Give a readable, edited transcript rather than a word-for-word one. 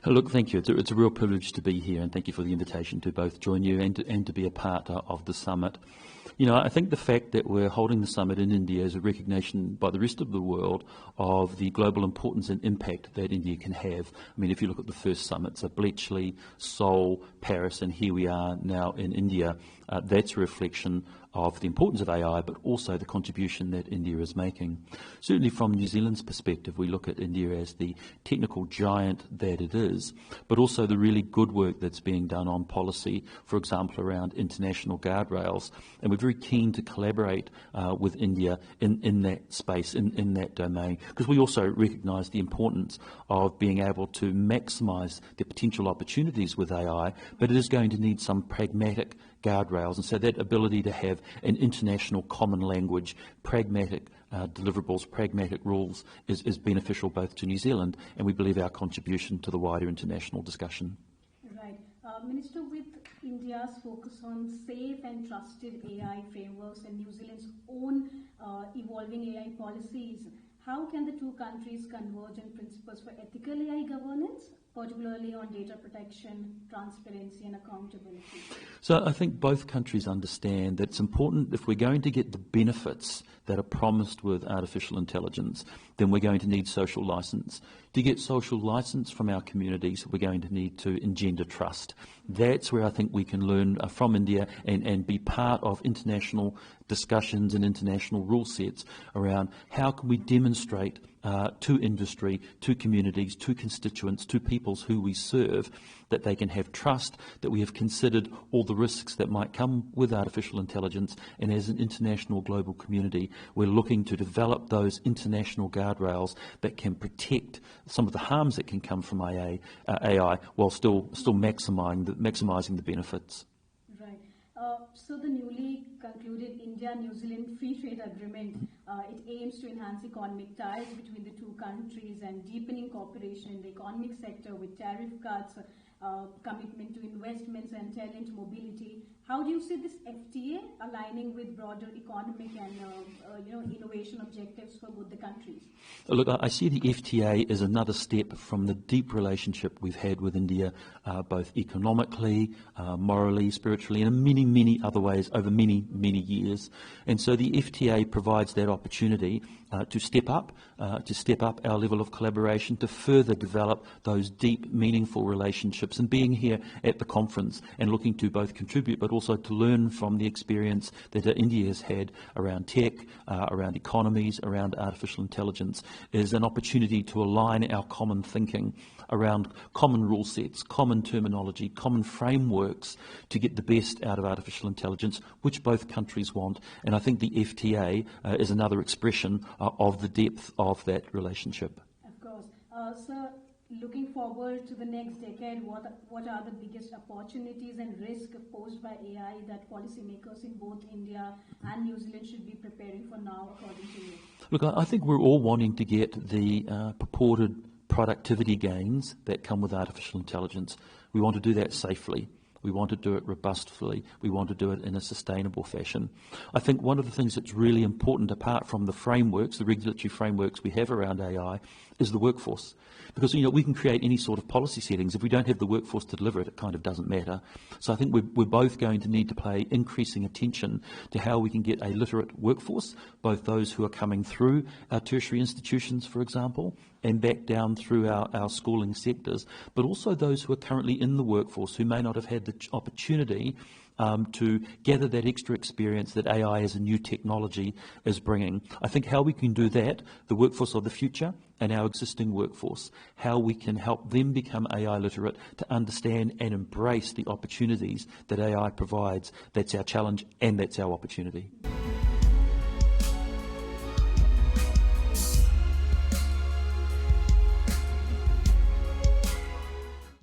Look, thank you. It's a real privilege to be here, and thank you for the invitation to both join you and to be a part of the summit. You know, I think the fact that we're holding the summit in India is a recognition by the rest of the world of the global importance and impact that India can have. I mean, if you look at the first summits, Bletchley, Seoul, Paris, and here we are now in India, that's a reflection of the importance of AI, but also the contribution that India is making. Certainly from New Zealand's perspective, we look at India as the technical giant that it is, but also the really good work that's being done on policy, for example, around international guardrails. And we're very keen to collaborate with India in that space, in that domain, because we also recognise the importance of being able to maximise the potential opportunities with AI, but it is going to need some pragmatic guardrails, and so that ability to have an international common language, pragmatic deliverables, pragmatic rules is beneficial both to New Zealand and we believe our contribution to the wider international discussion. Right. Minister, with India's focus on safe and trusted AI frameworks and New Zealand's own evolving AI policies, how can the two countries converge on principles for ethical AI governance, particularly on data protection, transparency and accountability? So I think both countries understand that it's important, if we're going to get the benefits that are promised with artificial intelligence, then we're going to need social license. To get social license from our communities, we're going to need to engender trust. That's where I think we can learn from India and be part of international discussions and international rule sets around how can we demonstrate to industry, to communities, to constituents, to peoples who we serve, that they can have trust, that we have considered all the risks that might come with artificial intelligence, and as an international global community, we're looking to develop those international guardrails that can protect some of the harms that can come from AI while still maximising the benefits. Right. So the newly concluded India-New Zealand Free Trade Agreement, it aims to enhance economic ties between the two countries and deepening cooperation in the economic sector with tariff cuts, commitment to investments and talent mobility. How do you see this FTA aligning with broader economic and innovation objectives for both the countries? Look, I see the FTA as another step from the deep relationship we've had with India, both economically, morally, spiritually, and in many other ways over many years. And so the FTA provides that opportunity to step up our level of collaboration, to further develop those deep, meaningful relationships, and being here at the conference and looking to both contribute but also to learn from the experience that India has had around tech, around economies, around artificial intelligence, is an opportunity to align our common thinking around common rule sets, common terminology, common frameworks to get the best out of artificial intelligence, which both countries want. And I think the FTA is another expression of the depth of that relationship. Of course. Sir, looking forward to the next decade, what are the biggest opportunities and risks posed by AI that policymakers in both India and New Zealand should be preparing for now, according to you? Look, I think we're all wanting to get the purported productivity gains that come with artificial intelligence. We want to do that safely. We want to do it robustly. We want to do it in a sustainable fashion. I think one of the things that's really important, apart from the frameworks, the regulatory frameworks we have around AI, is the workforce. Because, we can create any sort of policy settings. If we don't have the workforce to deliver it, it kind of doesn't matter. So I think we're both going to need to pay increasing attention to how we can get a literate workforce, both those who are coming through our tertiary institutions, for example, and back down through our schooling sectors, but also those who are currently in the workforce who may not have had the opportunity to gather that extra experience that AI as a new technology is bringing. I think how we can do that, the workforce of the future and our existing workforce, how we can help them become AI literate to understand and embrace the opportunities that AI provides, that's our challenge and that's our opportunity.